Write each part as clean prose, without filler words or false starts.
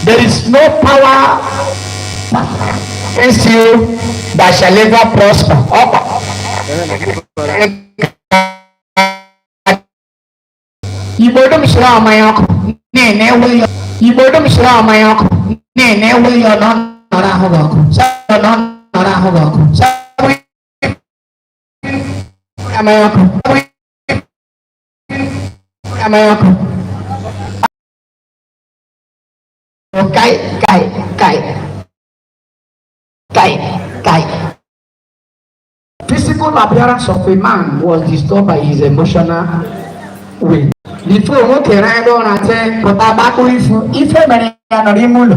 There is no power against you that shall ever prosper. Ibodum shira amayok ne will ibodum shira amayok ne will your non nora hogok non nora hogok amayok Kai. Physical appearance of a man was disturbed by his emotional way. The two who can ride on and say, "But I back with you. If a man can remove,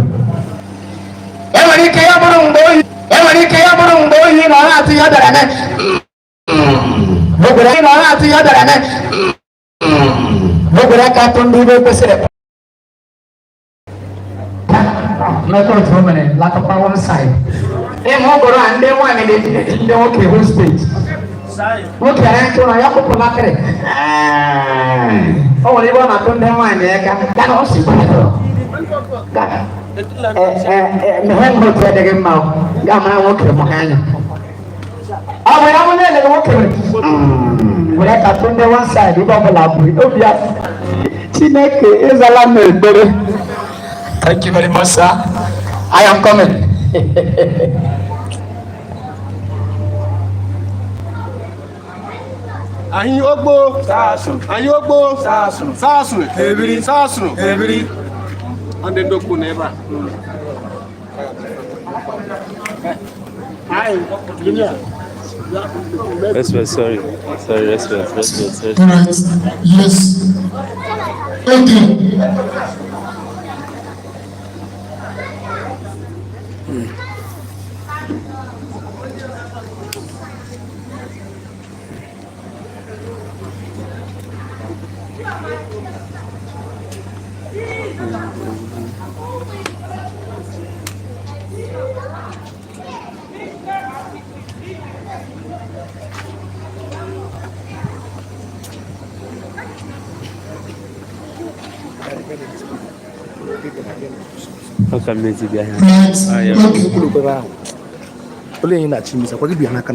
every cable boy, you know, at the other end. Look at the other end. Look at Cartoon Diva Pacific. Method from like a power side. They won't go and they want it. They okay, who speaks? Okay, I told you, I'm going oh, they want to come down and they can also be better. The hand will try to get him out. Gamma, okay, Mohana. Oh, we don't let it walk. We have to turn the one side, we don't allow it. Oh, yeah. Chineke is a land, baby. Thank you very much, sir. I am coming. Ayogbo sasun every and then doku never. Respect, sorry. Respect. All right. Yes. Okay. Okay, music behind. Only in that chimney, what did you have?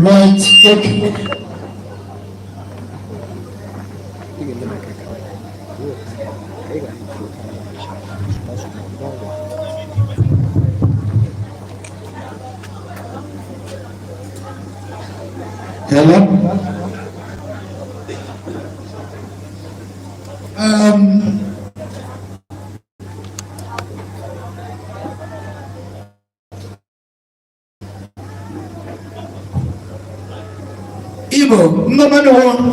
Right, okay. Hello? Ibo, mama no one.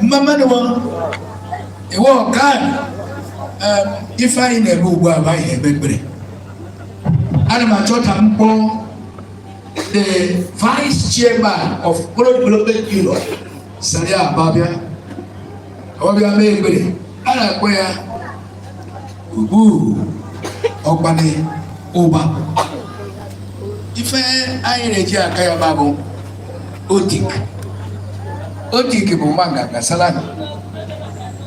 Mama no one. It won't come. If I in a book where I have been. I'm the vice chairman of World Development Union, Saria Babia. Obia Maybury. And I wear Obane Oba. If I regia Kaya Babu, Otik Bumanga, Salana.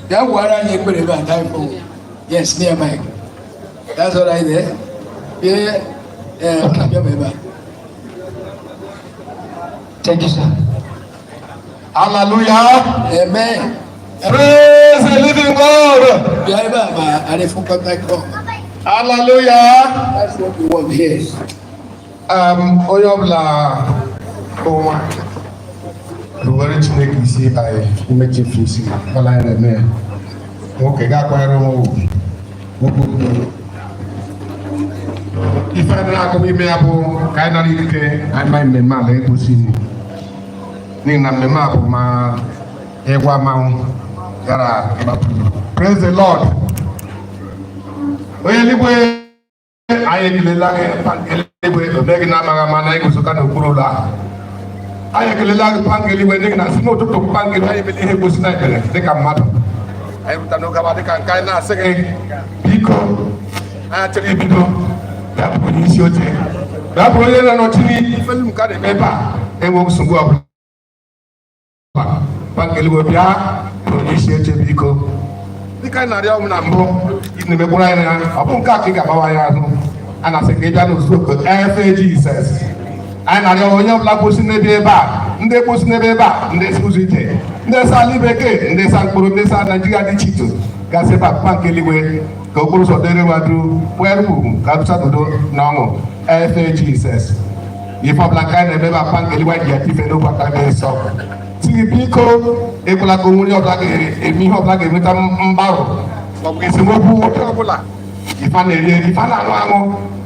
That water you put about time for. Yes, near Mike. That's what I did. Yeah, thank you, sir. Hallelujah. Amen. Praise the living God. Hallelujah. That's what we want here. Oyobla Oma. The word to make you see by making you see. Okay, got quite a ife na akụ ime ya bụ ka anyị nara ike anyị ma mmemme ala egosi n'ihi na mmemme a bụ ma ịgwa mmanwụ gara praise the Lord. Onye eluigwe anyị ekelela gị eluigwe obe gị na-amaghị ama na eguzoka n'okpuru ụlọ ahụ. Anyị ekelela gị panga eluigwe n'ihi na si n'ụtụtụ panga eluigwe anyị emele ihe gosi na ekele dịka mmadụ. Anyị rụta n'oge aba dịka nke anyị na-asị gị biko anyị achọghị ibido ya bụ onye isi oche ya bụ onye na-anọchi n'ife m ka na-eme ebe a enweghị nsogbu ọbụla. Panga eluigwe bịa onye isi oche biko dịka anyị na-arịọ m na mbụ na-emegburu anyị ya ọ bụ nke a ka ị ga-agbawa ya azụ a na-asị ka ị bịa n'ozuzu FEGWU. Anyị na-arịọ onye ọbụla kposi n'ebe ebe a ndị kposi n'ebe ebe a ndị si ụzọ ije ndị sa ala bekee ndị sa mkpụrụ ndị sa Naijiria dị iche iche gasị ebe akpa nke eluigwe ka okporo ụzọ dịrị wadu kweru ka bụsadodo na ọṅụ FEGWU. Ife ọbụla ka anyị na-eme ebe akpa nke eluigwe ji atife n'okwu aka ebe nsọ tiri biko ekwela ka onwere ọbụla ga-eme ihe ọbụla ga-enweta mgbarụ maọbụ esemokwu nwoke ọbụla ife a na-eri eri ife a na-aṅụ aṅụ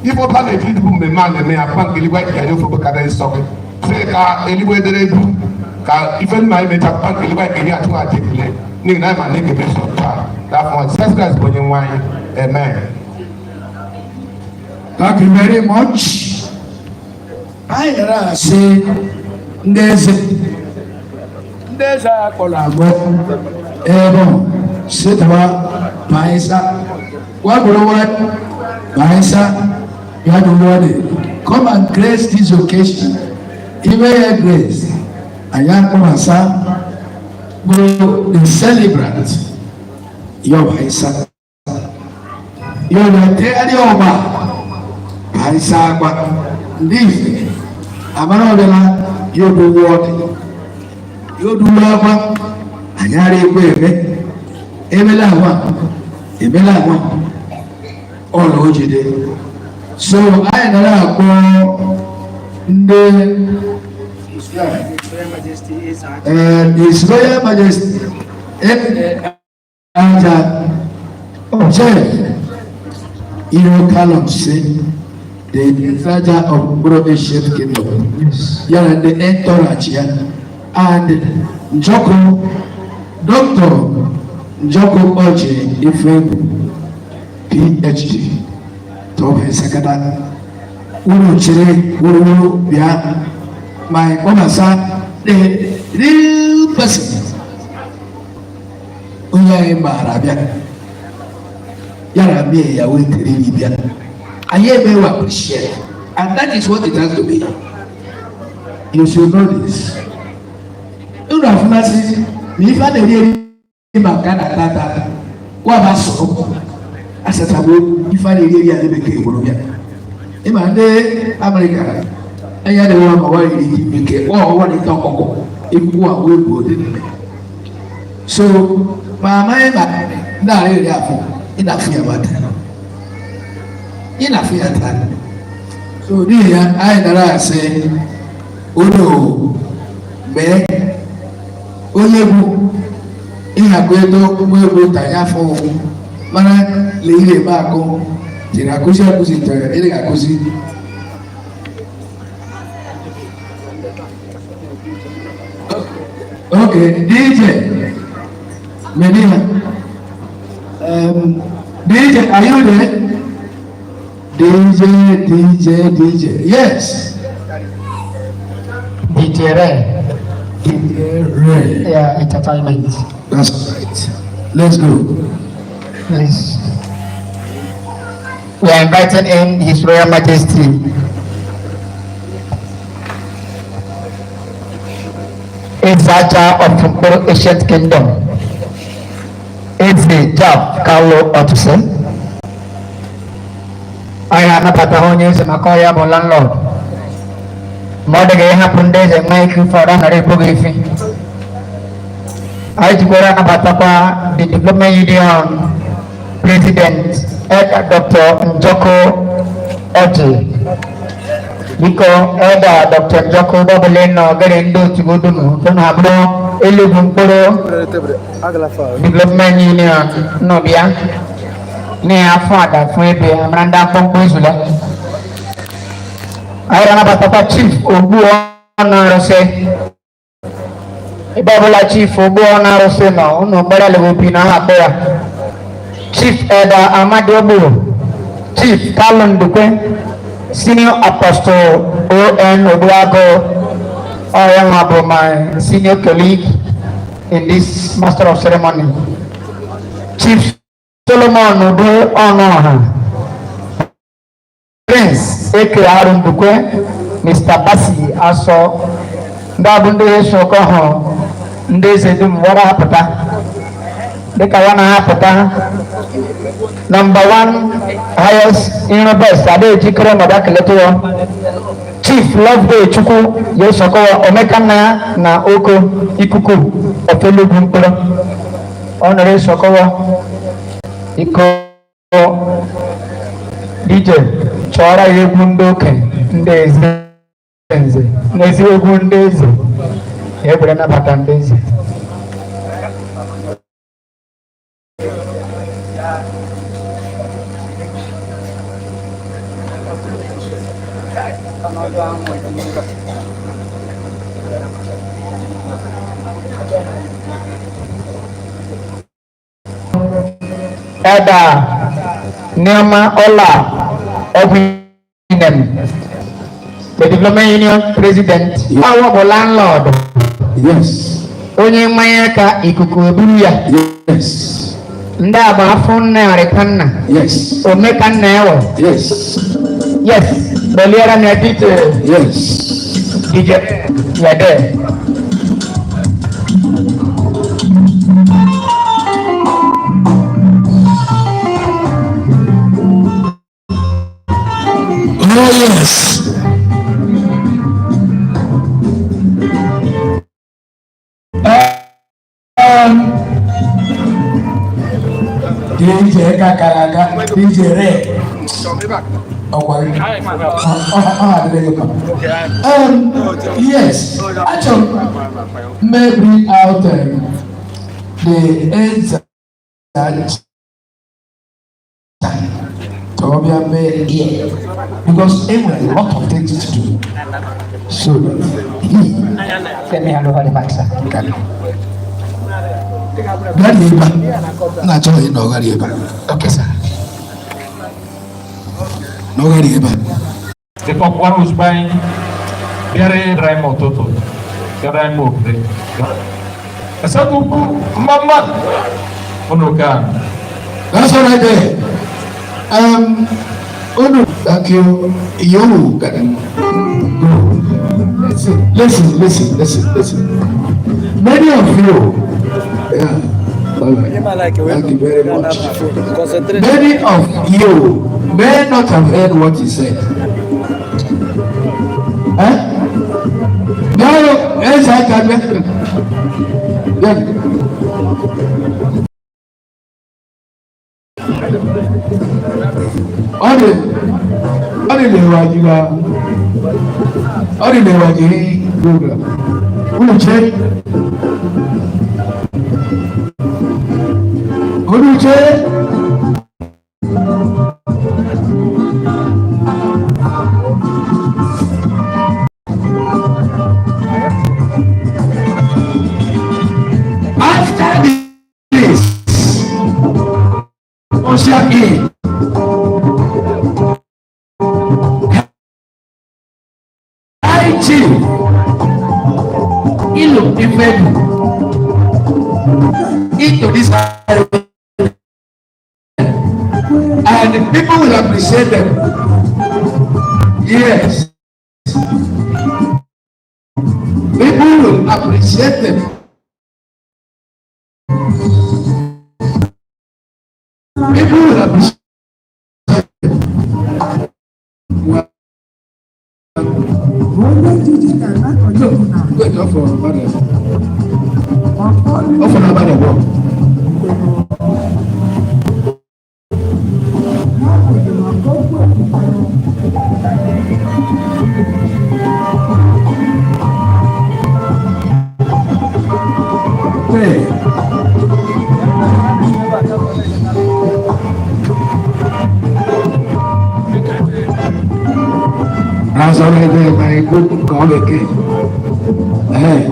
ife ọbụla na-eji ibu mmemme a na-eme ya akpa nke eluigwe ji anya ofe obodo nsọ gị sị ka eluigwe dere edu ka ife nna anyị mecha akpa nke eluigwe ga-eri atụghachi ekele n'ihi na anyị ma na ege meso taa n'afọ Jesus Christ bụ onye nwe anyị. Amen. Thank you very much. Anyị gara asị ndị eze a kpọrọ abụọ ebe sitawa paisa wagorowa paisa yadowode come and grace this occasion even your grace ayakomasa bro the celebrant your paisa your late ọba paisa agba ndị ife amara ọbịala yodowo yóò dúró lọ́wọ́ àyàrá egbò ẹ̀mẹ́ làwọn ọ̀rọ̀ òjìdé so àyè náírà gbọ́ ndé His Royal Majesty Aja Observe Column say the Raja of British Kingdom yàrá the entourage yàrá. And Njoko, Dr. Njoko Oche IFEGWU, PhD, Tobe Sakada, Uru Chire, Uru Bia, my Omasa, the real person. Uya Arabia, Yarabia, ya wait, Libya. I may appreciate, and that is what it has to be. You should know this. Unu afunasi ni ifa na eri makana tata kwa baso asatabo ifa na eri ya lebeke Bolivia ima de America aya de wa ma wa eri beke wa ni tokoko ibu awo ego de so mama ema na eri afu ina fi amata so ni ya ai dara se ono be onye bụ ịhakọ ego ụgbọelu tanya afọ mana leire ebe akụ jiri akụzi ntere ịdị ga-akụzi okay DJ Medina DJ are you there? DJ yes DJ Ray. Yeah, entertainment. That's right. Let's go. Please. We are inviting in His Royal Majesty Raja of Kumpuru Ancient Kingdom. It's the job Carlo Ottosen. I am a Patagonian Makoya landlord. Modern happened days and make for another progressive. IGBOTO Nabatapa, the Development Union President, Dr. Njoko Oji. Because Dr. Njoko Dobaleno Gerendo Chigudunu, don't have no ILUM Development Union, Nobia, near father, Febe, Amanda Pompozula. ayana batata chief obu ona rose ibabula chief obu ona rose no no gbara le obi na ha ya chief Eda Amadi Obu, chief Kalon Dukwe, senior apostle O.N. Oduago, I am my senior colleague in this master of ceremony, Chief Solomon Odu Onoha, Prince Eke Arun Dukwe, Mr. Basi Aso, Ndabunde Shokoho, Ndezedum Warapata, Dekawana Hapata, #1 highest university Ade Jikere Madakeleto, Chief Loveday Chukwu Yosokowa Omekana na Oko Ikuku Ofelugu Mkporo, Honore Sokowa Iko DJ Chora Egwu Ndoke Ndeze Nezi Egwu Ndeze Ebre Nabata Ndeze Eda NMA Ola Obinem, the Development Union President, our landlord. Yes. Onye Mayaka Ikuku Ebuya. Yes. Ndaba Afuna Arekanna. Yes. Omekanna Ewo. Yes. Yes. Beliera Nedite. Yes. DJ Yade. Oh yes. DJ Kakaraga, DJ Ray. Yes, actually, may bring out the ends that Tobia may hear because everyone has a lot of things to do. So, Let me hand over the mic, sir. Gariba, not only no Gariba. Okay, sir. No Gariba. The top one was buying very dry motor. Dry motor. A certain mama. That's all right there. Thank you. You can listen. Many of you, yeah. Thank you very much. Many of you may not have heard what he said. No, yes, I can. After this, ILUM IFEGWU into this and the people will appreciate them. Yes, people will appreciate them. People will appreciate them. That's all right there, my good God again. Hey,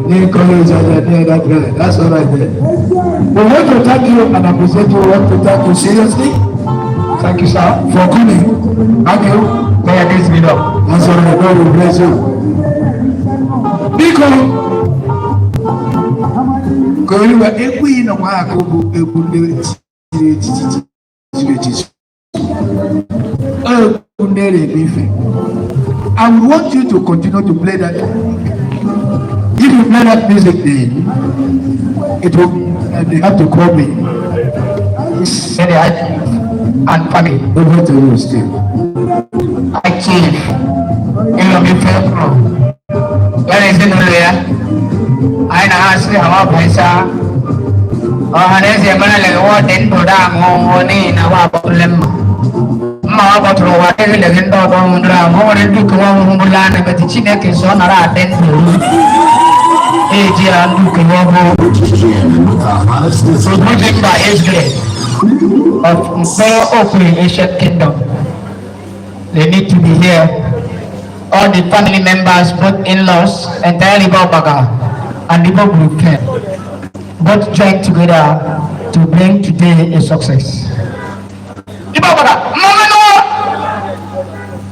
new college that's all right there. We want to thank you and appreciate you. We want to thank you seriously. Thank you, sir, for coming. Thank you. May I please meet up. That's all right. God will bless you. Because Koriwa ekwu yi na kwa akobu ekwu ndị I would want you to continue to play that. If you play that music, then it will. They have to call me. And family. Over to you, Steve. I chief. ILUM IFEGWU. Where is it there? I asked how Paisa or Hanesi Manale what in Podam or in our problem. Mawabatro, what is the legend of Mundra, more than Dukulan, but the Chinek is on our den. AG and Dukumo, supported by his grade of very open Asian kingdom. They need to be here. All the family members, both in-laws, entirely Babaga and the group can both join together to bring today a success. Ibabaga, Mama Noah!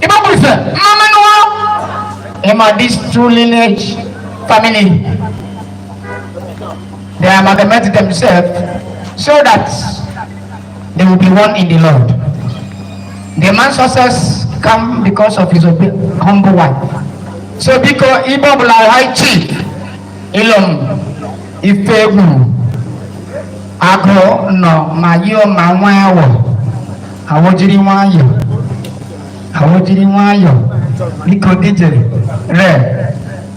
Ibabaga, Mama Noah! Emma, this true lineage family, they amalgamate themselves so that they will be one in the Lord. The man's success come because of his humble wife. So because Ibobla High Chief, ILUM IFEGWU, Agro no Mayo Mawayo, Awojiri Wayo, Nico DJ, Re,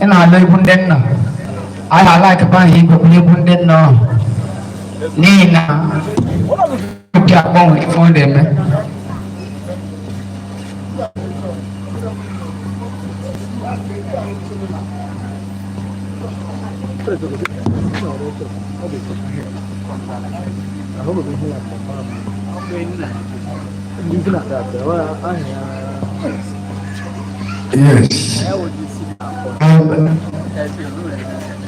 and I live Bundena. I like buying him, but we wouldn't know. Nina, you can't go with for them. Yes.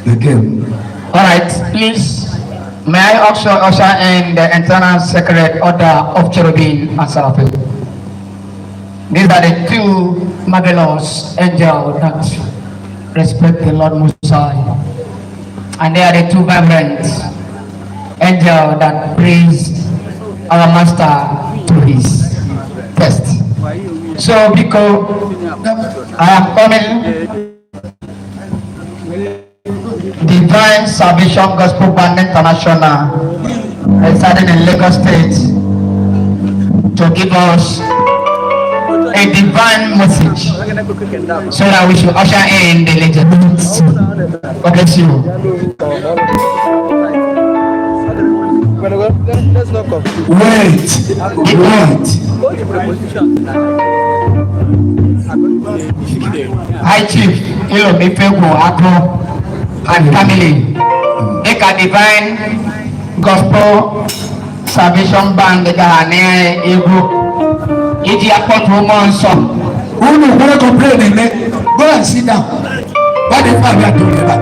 Again. All right, please. May I also usher in the internal secret order of cherubim and seraphim. These are the two marvelous angels that respect the Lord Most High, and they are the two vibrant angels that praise our Master to his test. So, because I am coming, Divine Salvation Gospel Band International residing in Lagos State to give us a divine message so that we should usher in the legend. God bless you. High Chief ILUM IFEGWU Agro and family, make a divine gospel salvation band Ghana AGU. Iji apot woman song. Who no wanna complain? Go and sit down. What the fuck we are doing about?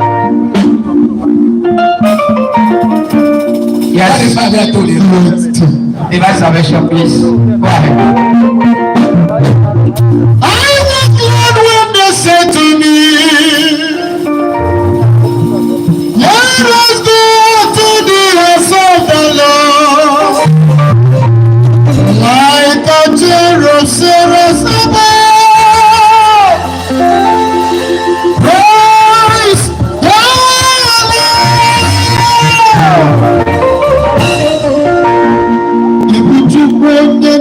Yes, What the fuck we are doing about? divine salvation, please. Go ahead. I was glad when they said to me, let us go to the house of the Lord, like a Jerusalem. Praise God. If you bring the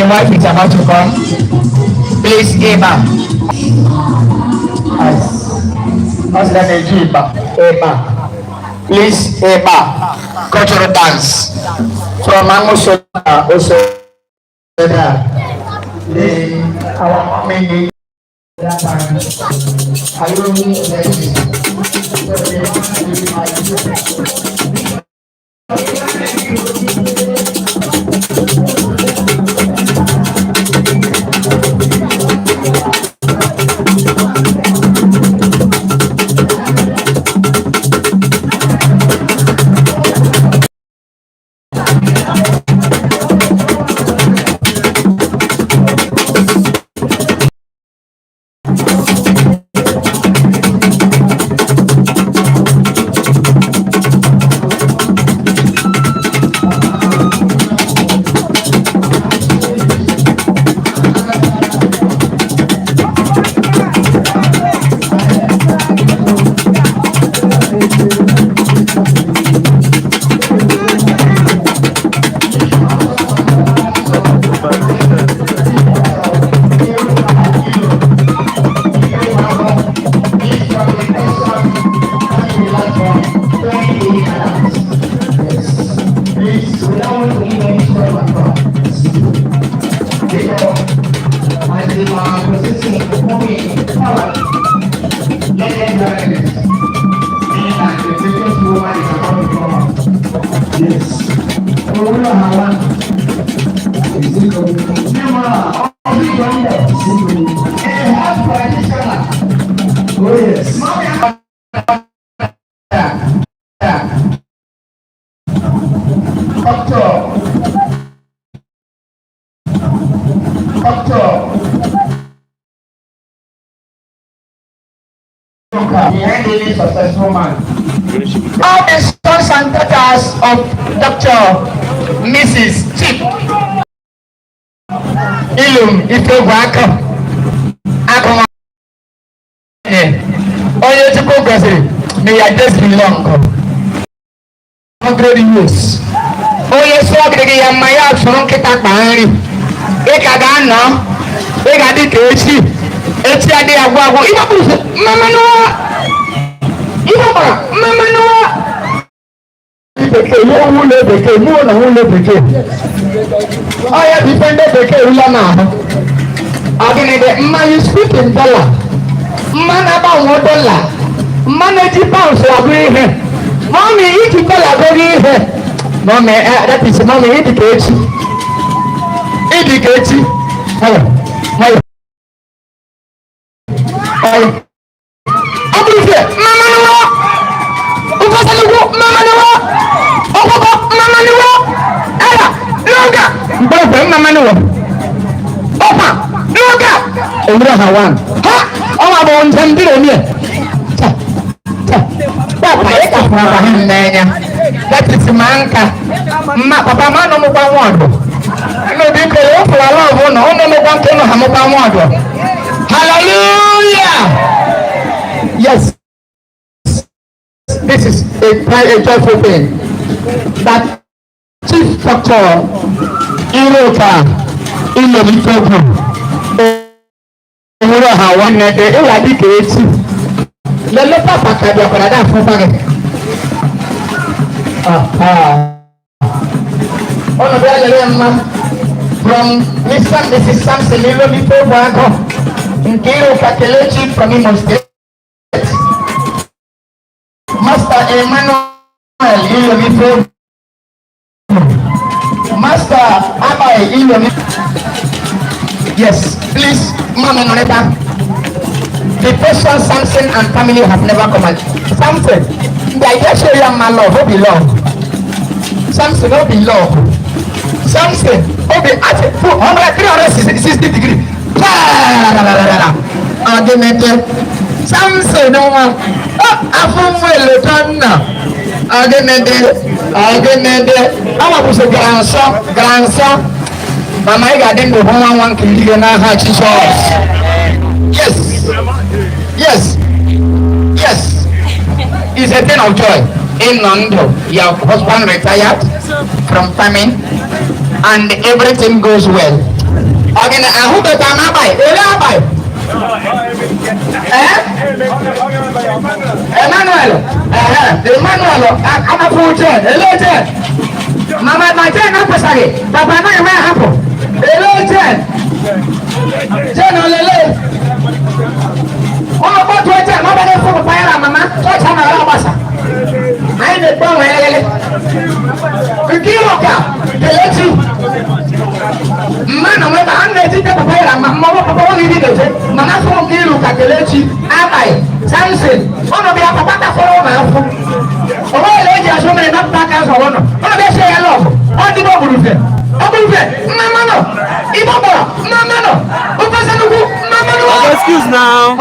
wife is about to come. Please, Eba. What's the name? Eba. Please, Eba. Cultural dance. From Mango also our mommy that time. Any successful man. All the sons and daughters of Dr. Mrs. Chief ILUM IFEGWU onye Chukwu gọziri may your days be long. 100 years. Onye sọ gịrị ya mma ya sụrụ nkịta kpa nri. Ị ka ga-anọ. Ị ga-adị ka echi. Echi adịghị agwụ agwụ. Ị ga-abụ mama n'ụwa. Mama Noah. You won't live again. You won't live again. I have defended the Kerulana. I didn't get man, you speak in dollar. Man about $1. Man, £80 for agreeing. Mommy, eat $1 agreeing. Mommy, that is mommy, eat the cake. Eat the cake. Hello. Mama Noah. Mama Noah. Mama Noah. Ella, Loga. Brother, Mama Noah. Papa, Loga. Omra Hawan. Ha? Oh, I'm on Tanzania. Papa, that is Manka. Papa, man, no more one. No, because for a love, no one can have one. Hallelujah. Yes. This is a joyful thing that chief factor in the IFEGWU over how one day it will be creative. The letter packet of another for packet. From Mr. and Mrs. Samson IFEGWU in Kiro Kakelechi from Imo State. Master Emmanuel ILUM IFEGWU. Master Abai ILUM. Yes, please, Mama Noneta. The person Samson and family have never come out. Samson, the idea show you my love, who belong. Samson, who belong. Samson, who be at 360 degrees. Argument. Samson, no one. Afumwe Lotana. Argument. I was a grandson. Mama, I got into one kill now. Yes. It's a thing of joy. In London, your husband retired from famine and everything goes well. Again, I hope that I'm not by. Emmanuel. I'm a full turn. Hello, turn. Mama, my turn. I'm sorry. Papa, I'm not happy. Hello, turn. Turn on the left. Oh, what do I tell? Nobody for fire, Mama. Touch on our Rabasa. I ain't the bomb. The Kiloka. The Lexi. Man, I'm not going to fire. Mama, only did it. Mama from Kiloka. The Lexi. Abai. Samson. One of your papa for all my home. Oh, lady, I show me enough back as a one. Oh, they say I love. What did I do? Mama, no. Ibaba. Mama, no. Mama, no. Excuse now.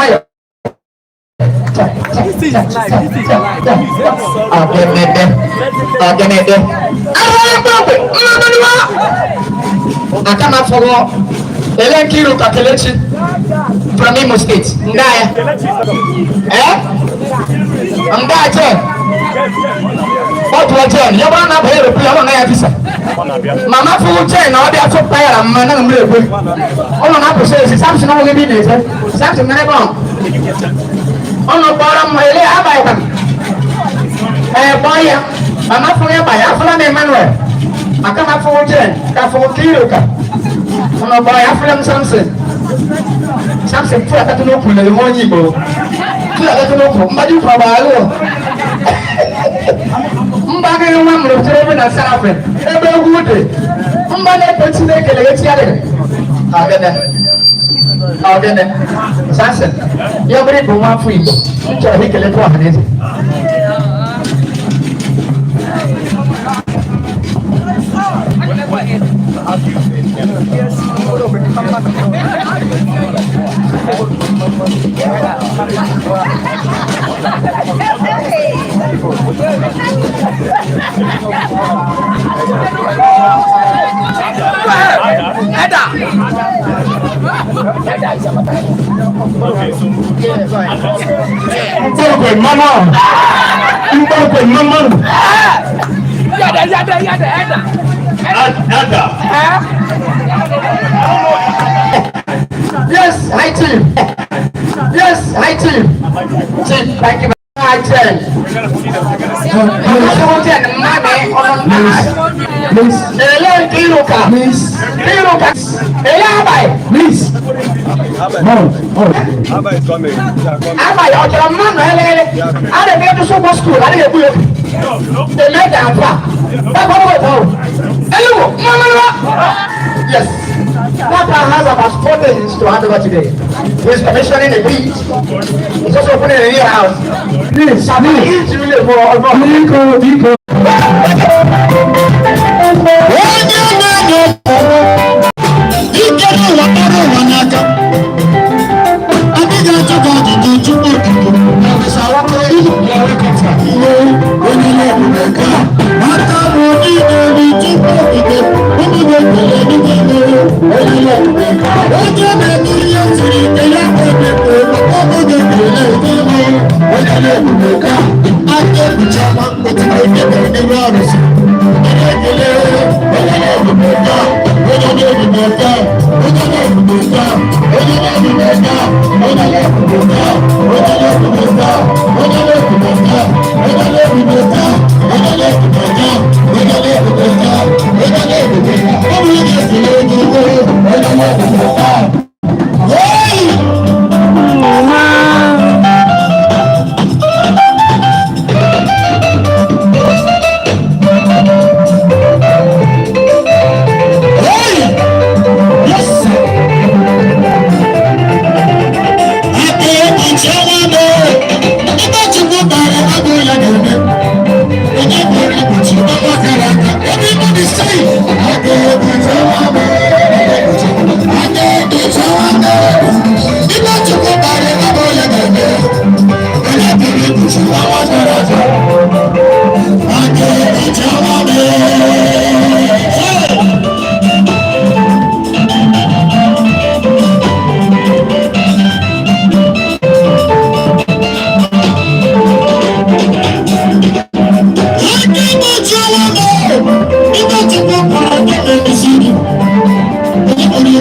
I come up for war. Kilo calculation from Imo State. Ndaya. Ndaya. What was it? You want to pay the plan on officer. Mama for chain, all the other player, and man, I'm really good. All on apple says, Samson only did it. Samson never on. On the bottom, I buy them. Boy, I'm not for you by Aflan Emmanuel. I come up for chain, come for Kilo. On the boy, Aflan Samson. Samson put that to open the morning. Put that to open, but you probably. Mbagay yung mga mrotero na sa akin. Ebe ugude. Mbagay pwede kelele tiyade. Agene. Sasa. Yabri buma fui. Ncho hikele kwa hanezi. Yes, hi team. Yes, hi team. Team, thank you. Hi team. Please. Abba is coming. Abba, you're man. I don't get to super school. I didn't do it. They made that far. Hello, Mama. Yes. What has about 4 days to hand over today? He's commissioning a beach. He's also opening a new house. Please, he's really for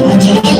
Thank you.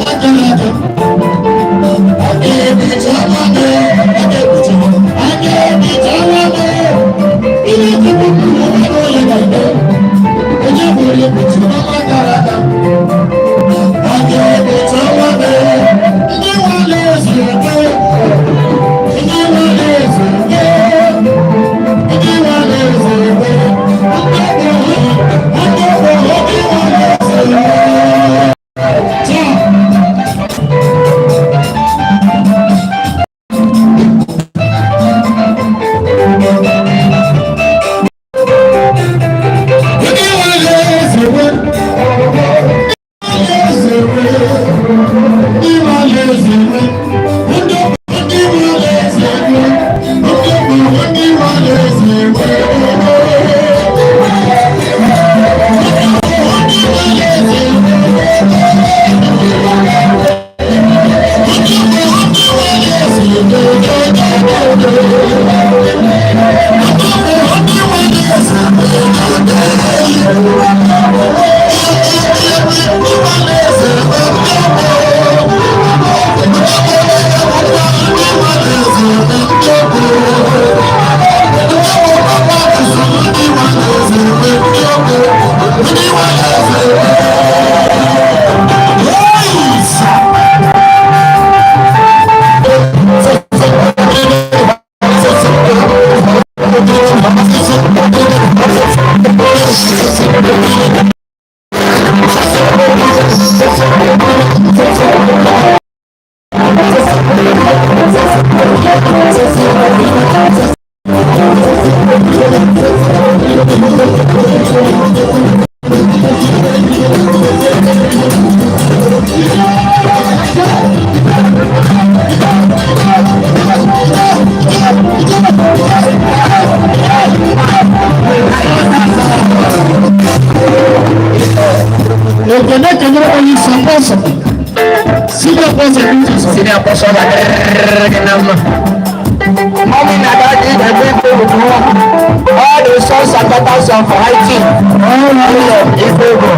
all the sons and daughters of Haiti. All right, IFEGWU.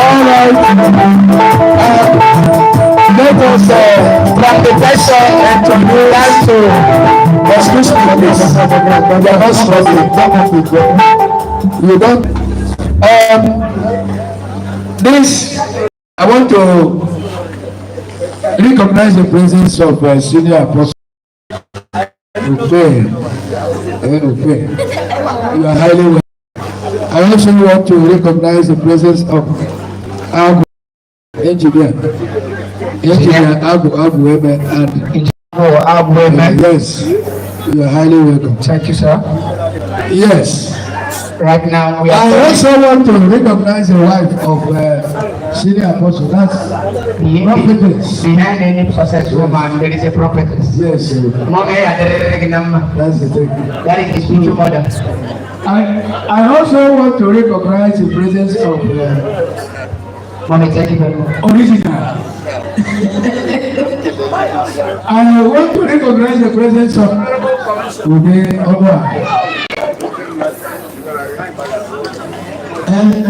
All right. Let us from the person and to learn to excuse me, please. You are not struggling. You don't. This I want to recognize the presence of senior apostle. Okay. You are highly welcome. I also want to recognize the presence of AGU engineer AGU and yes, you are highly welcome. Thank you, sir. Yes. Right now we are. I also want to recognize the wife of senior apostle. That's prophetess. Behind any successful man, there is a prophetess. Yes. That's the thing. That is the spiritual mother. I also want to recognize the presence of original. I want to recognize the presence of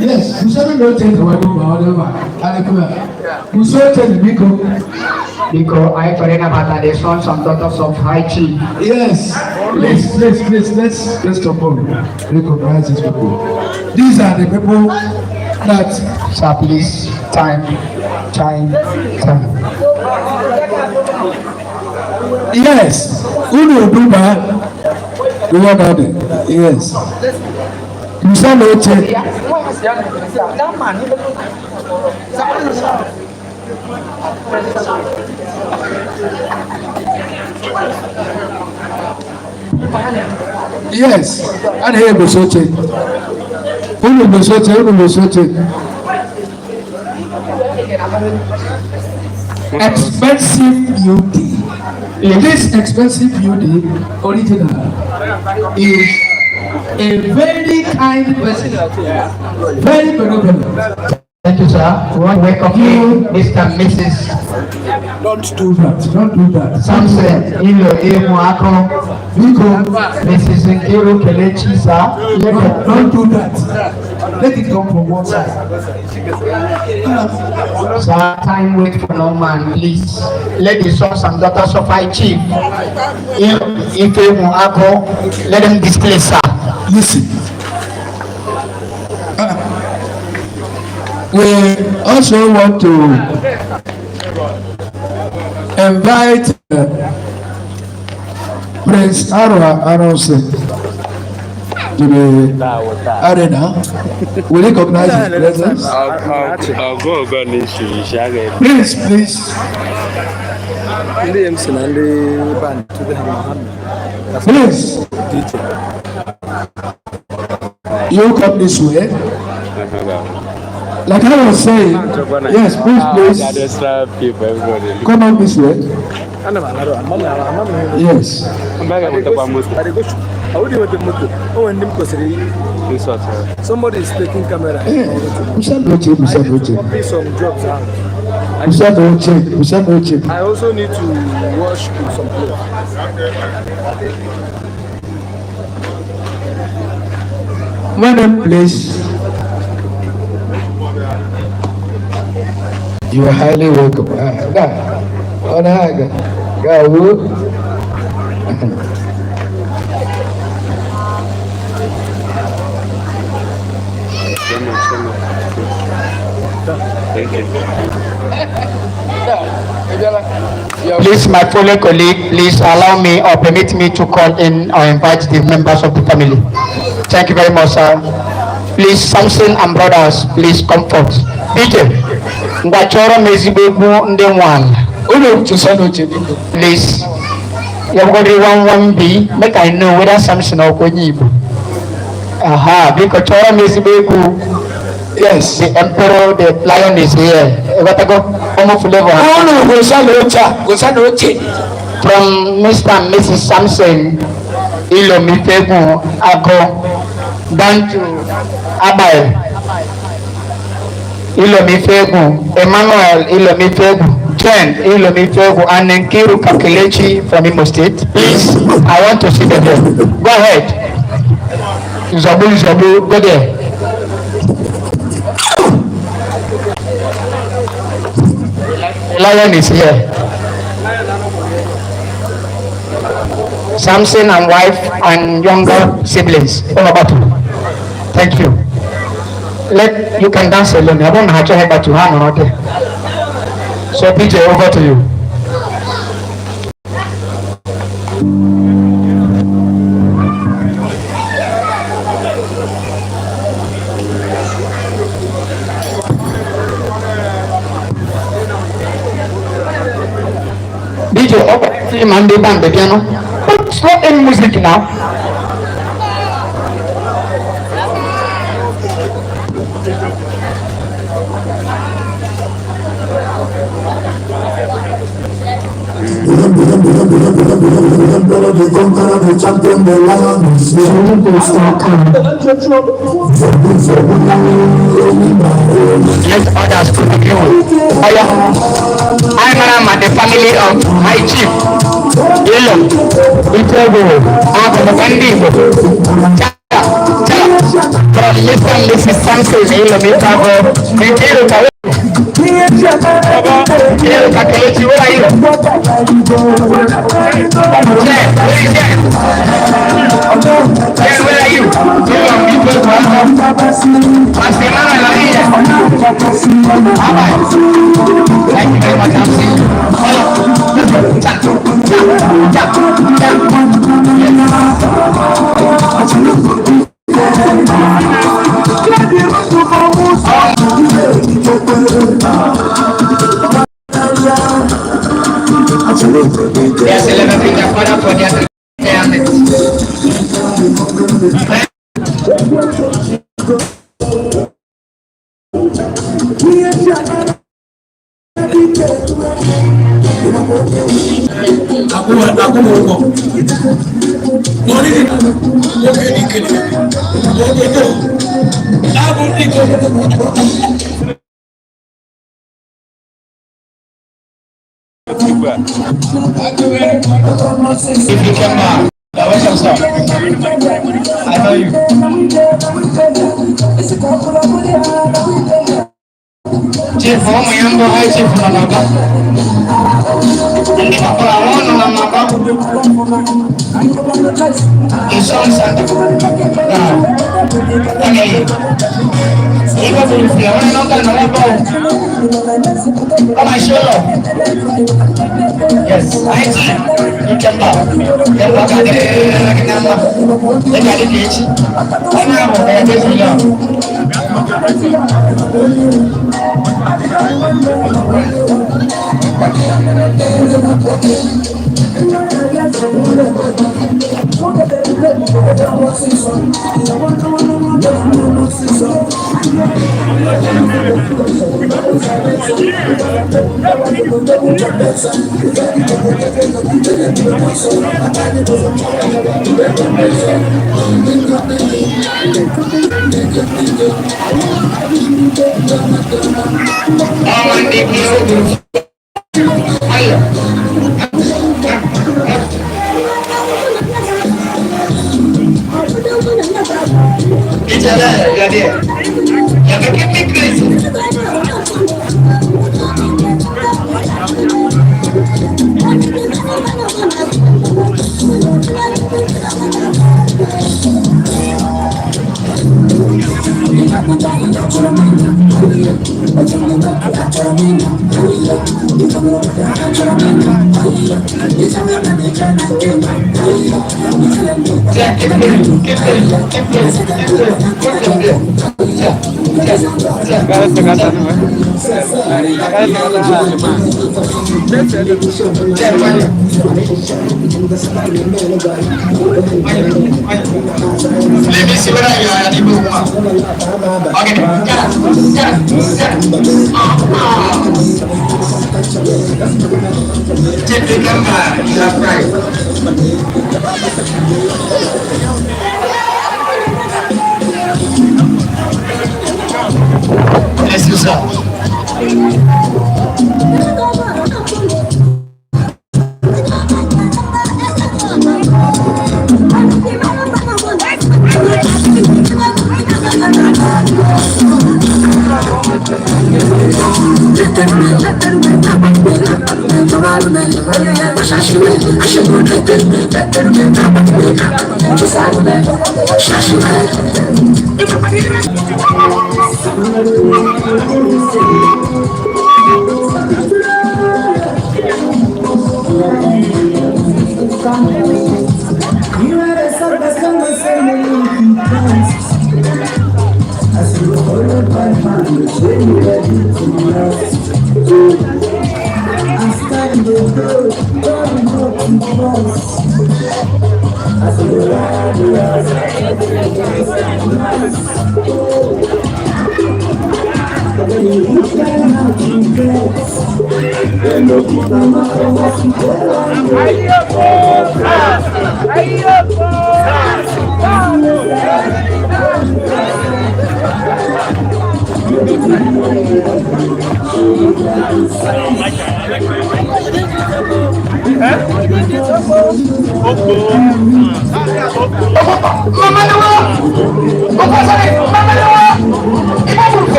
yes, we shall not take the word we shall take the because I forget about the sons and daughters of Haiti. Yes, let's stop on recognize these people. These are the people that sir, please, time. Yes, who will do that? We work out it. Yes. You shall not take. Yes, and here we so check. Who will so check? Expensive beauty. This expensive beauty, original, is a very kind person, very benevolent. Thank you, sir. We want to welcome you, Mr. and Mrs. Don't do that. Samson, Mrs. Nkiru Kelechi, sir. Don't do that. Let it come from one side. Sir, time wait for no man, please. Let the sons and daughters of our chief, IFEGWU, let them display, sir. Listen. We also want to invite Prince Arwa Aronson to the arena. We recognize his presence. I'll go on this issue. Please. Please. You come this way. Like I was saying, yes, please. Come on this way. Yes. Somebody is taking camera. Some jobs out. I also need to wash some clothes. Madam, please. You are highly welcome. Please, my fellow colleague, please allow me or permit me to call in or invite the members of the family. Thank you very much, sir. Please, Samson and brothers, please come forth. Peter, Ngachoro Mezibebu Ndemwan. Please, everybody 1B, make I know whether Samson or Konyibu. Aha, because Choro Mezibebu. Yes, the emperor, the lion is here. What I go? From Mr. and Mrs. Samson, ILUM IFEGWU, AGU, down to Abai, ILUM IFEGWU, Emmanuel, ILUM IFEGWU, Jen, ILUM IFEGWU, and Nkiru Kakelechi from Imo State. Please, I want to see them here. Go ahead. Zabu, go there. Lion is here. Samson and wife and younger siblings. Thank you. You can dance alone. I don't have to head back to hand or there. So PJ, over to you. DJ, Monday band the piano. But stop any music now. Let others continue. I'm at the family of my chief. ILUM IFEGWU, from Mr. and Mrs. Samson, ILUM IFEGWU, Nkiru Kakelechi, where are you? Jen, where are you? ILUM IFEGWU, Pastor Emmanuel, are you here? Thank you very much, I'm seeing you. They are celebrating their father for their retirement. If you come back, welcome, sir. I know you. Chief, home yangu hai chief Nanaka. Ndipo kwa wana Nanaka. It's on Sunday. Come on, show up. Yes, I see. You can go. Then walk out there like a number. They got the beach. I'm not going to get young.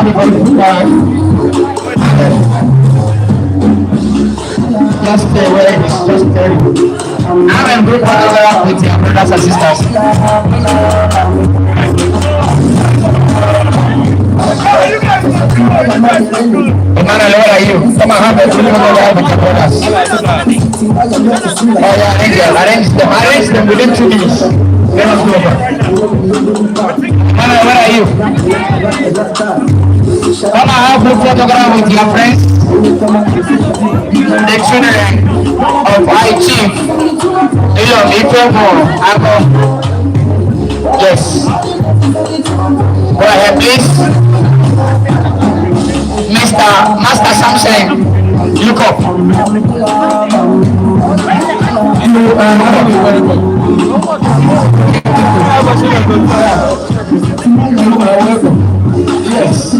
Happy birthday. Just stay where it is. Just stay. I'm a group photographer with your brothers and sisters. Emmanuel, where are you? Come and have a group photographer with your brothers. Oh yeah, arrange them. Arrange them within 2 minutes. Let us go over. Emmanuel, where are you? Come and have a group photographer with your friends. The children of IGBOTO, ILUM, IFEGWU, AGU. Yes. Go ahead, please. Master Samson, look up. You are very welcome. You are welcome. Yes.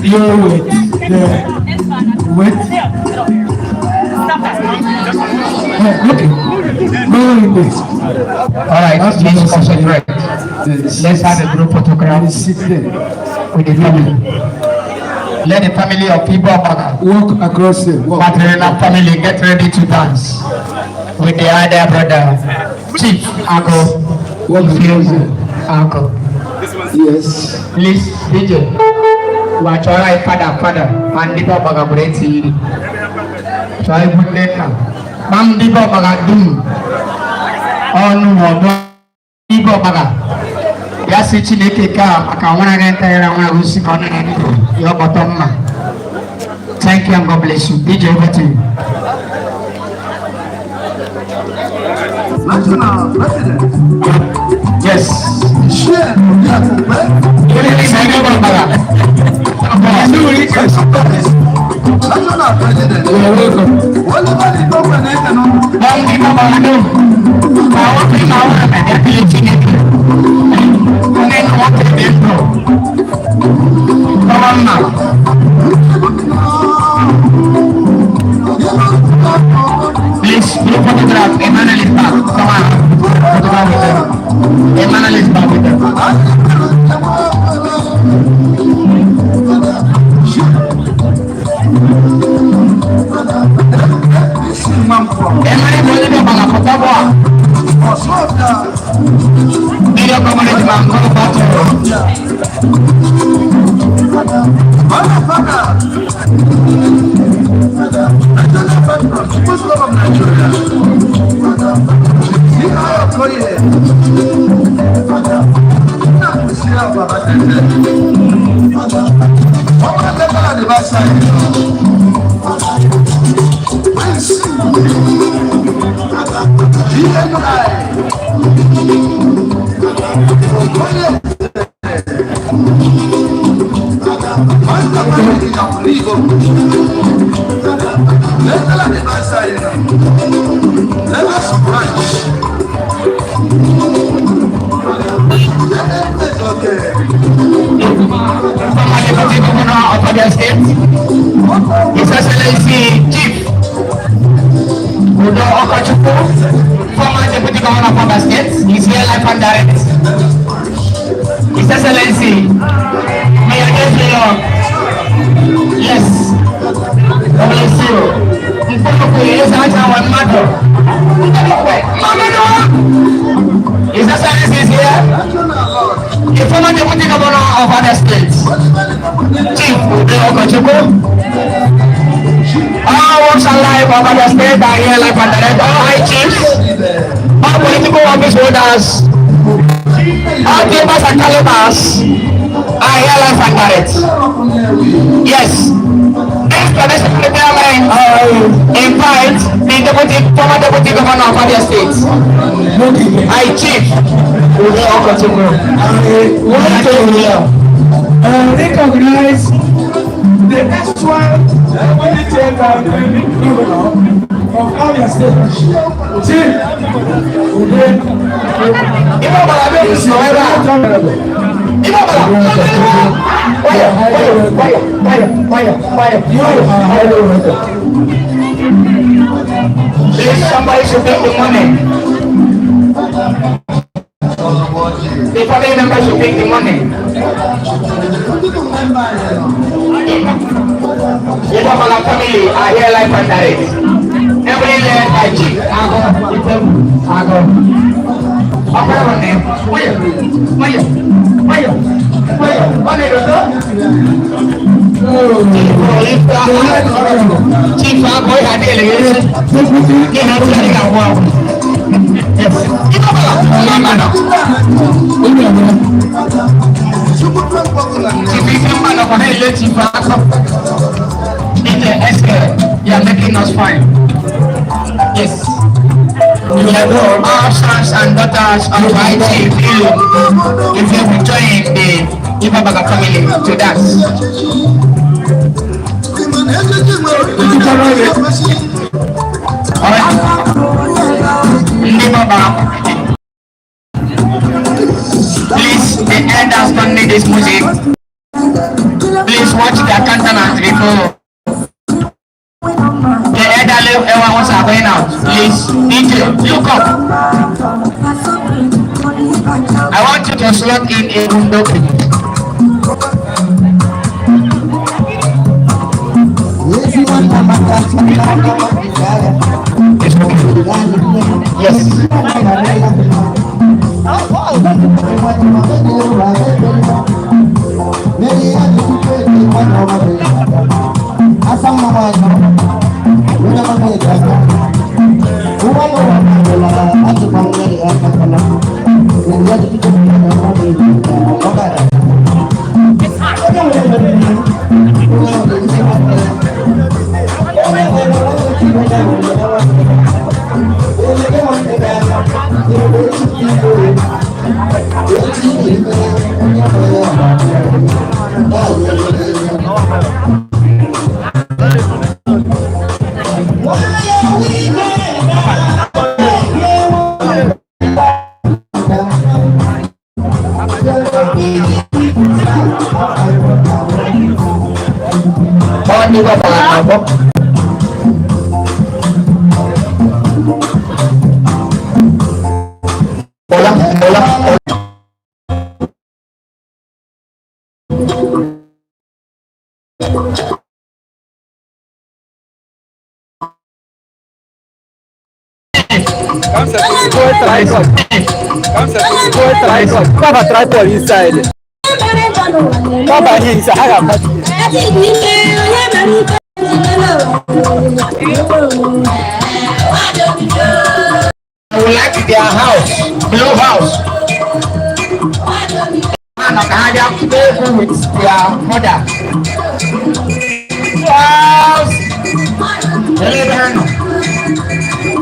You're with okay. All right, let's concentrate. Let's have a group photograph with the family. Let the family of people walk across the Matrina family get ready to dance with the other brother, Chief Uncle. Uncle. Yes. Please, DJ. Wachora father, mandiba bagabreti. Try good later. Mandiba bagadum. On Dibo baga. Yasi chineke ka akawana renta era wana rusi kona nito. Your bottom man. Thank you and God bless you. DJ, over to you. National President. Yes. Share. National President. You are welcome. What about the government? Please, you photograph. Emmanuel is back. Come on. Photograph with them. Emmanuel is back with them. Emmanuel boleh dia bangga photograph. Dia kemarin di bangga photograph. His Excellency Chief Udo Okachukwu, former Deputy Governor of Oga State, is here live and direct. His Excellency Mayor Desmond, yes, God bless you. His Excellency is here. The former Deputy Governor of Oga State, Chief Udo Okachukwu. All walks of life of the state are here live and direct. All high chiefs, all political office holders, all members and calibers are here live and direct. Yes. Next connection to the airline invite the former deputy governor of the state. High chief Udo Okachukwu. Recognize the next one, deputy governor of Abia State, Chief Udo. Please, somebody should take the money. The family members should take the money. The family are here live and direct. Every led by Chief Ago. Apa name? Maya. Chief Ago ada lagi. Kita cari kawan. Yes. Mana? Chief mana? Mana ile Chief Ago? Ini SK. You are making us fine. Yes. We have our sons and daughters of IGBOTO. If you will join the Ibabaga family to dance. Alright. Please, the elders don't need this music. Please watch their countenance before. The elderly ones are going out. Please, DJ, look up. I want you to slot in a window. It's okay. Yes. Baba tripod inside. Baba here inside. I got I would like their house, blue house. And I have to go with their mother. House.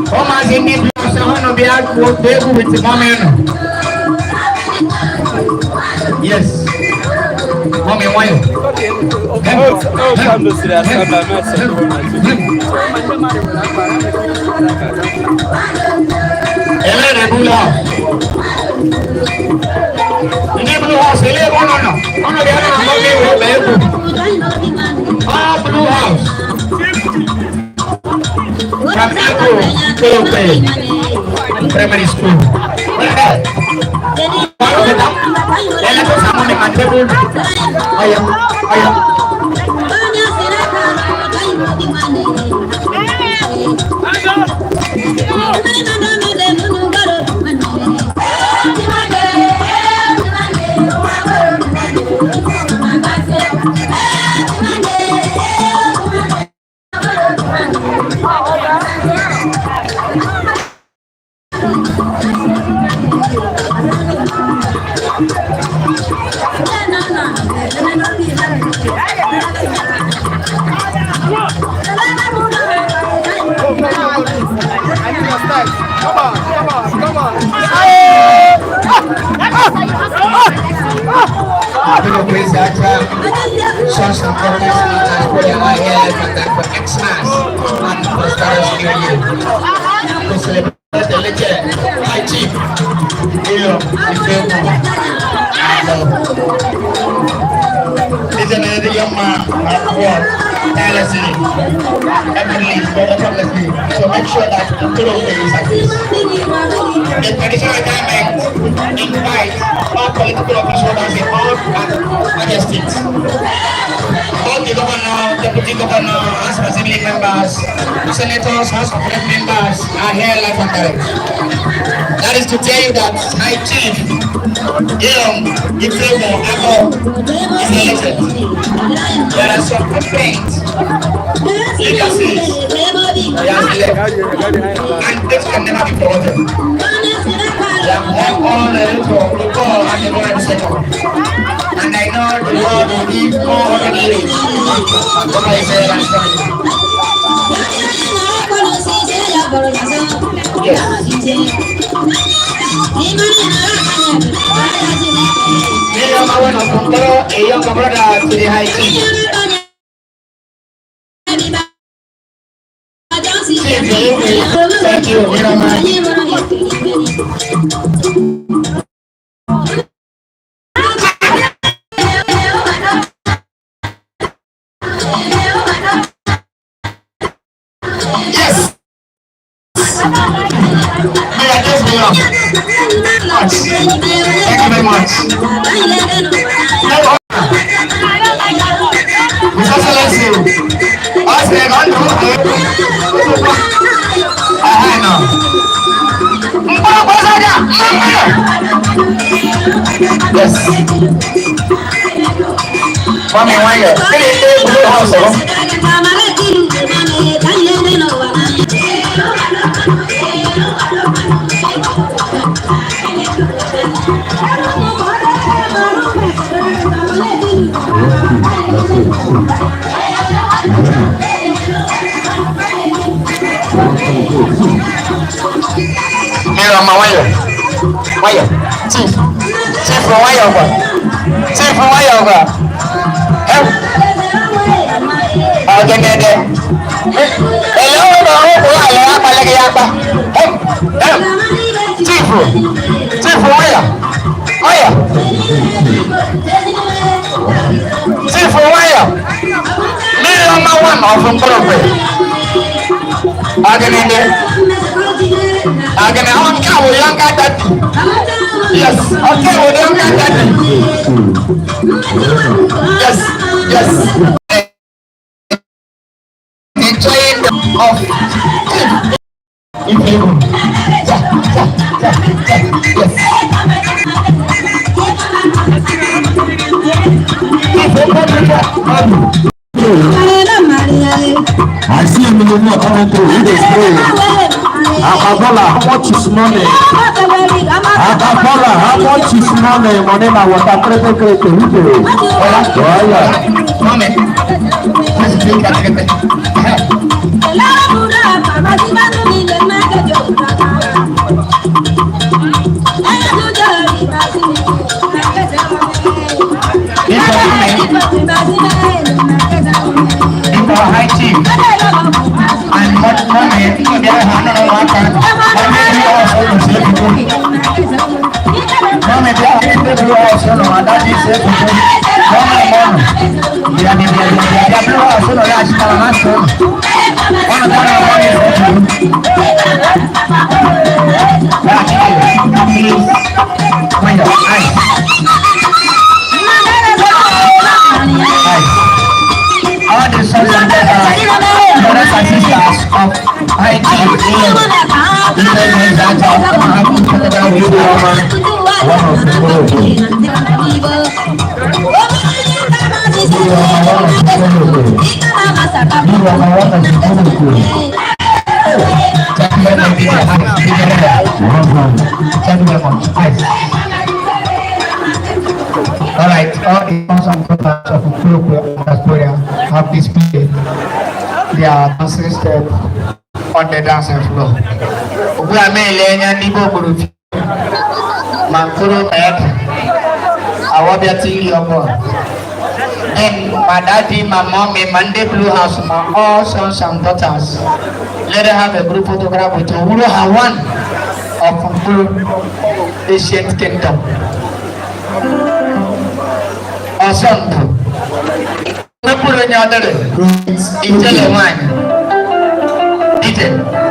Come as in the house, I want to be out with the mommy. Yes. Mommy, why you? Come to see that. Blue house. Blue house. Blue house. Primary school. effortlessly. So make sure that the Kuro is at this. The traditional government invite all political officials in all majesties. All the governor, deputy governor, House of Assembly members, senators, House of Rep members are here live and direct. That is to tell you that my chief, ILUM, IFEGWU, is elected. There are some complaints, legacies, and this can never be forgotten. They have worked all the way to call and the Lord second. And I know the Lord will give more than you. What I say last time. Yes. A young brother to the high chief. Thank you very much. Yes. Thank you very much. His Excellency, us we are going to yes. Mommy, why you? Here, why you? Chief, why you? Chief, why you? Hello, Chief, why you? Chief, why you? Me, I'm one of them. Again, I'm going young at that. Yes, okay, we don't get that. Yes. The train of IFEGWU. I see a millionaire coming through with his prayer. Akabola, how much is money? Akabola, how much is money? Money na water krete. Money. High chief and what money to the other hand on one part. Mommy, they are in the blue house, and that is it. They are blue house, and that's the last one. One of them please, wind up, eyes. All the sons and brothers and sisters of IGBOTO, all right, all the sons and brothers of Diaspora have displayed their dancing step on the dancing floor. We are mainly in the Guru Mankuru Ed, our beauty of God. And my daddy, my mom, my Monday Blue House, my all sons and daughters. Let them have a group photograph with Uru Hawan of Guru Ancient Kingdom. Awesome. It's defeated.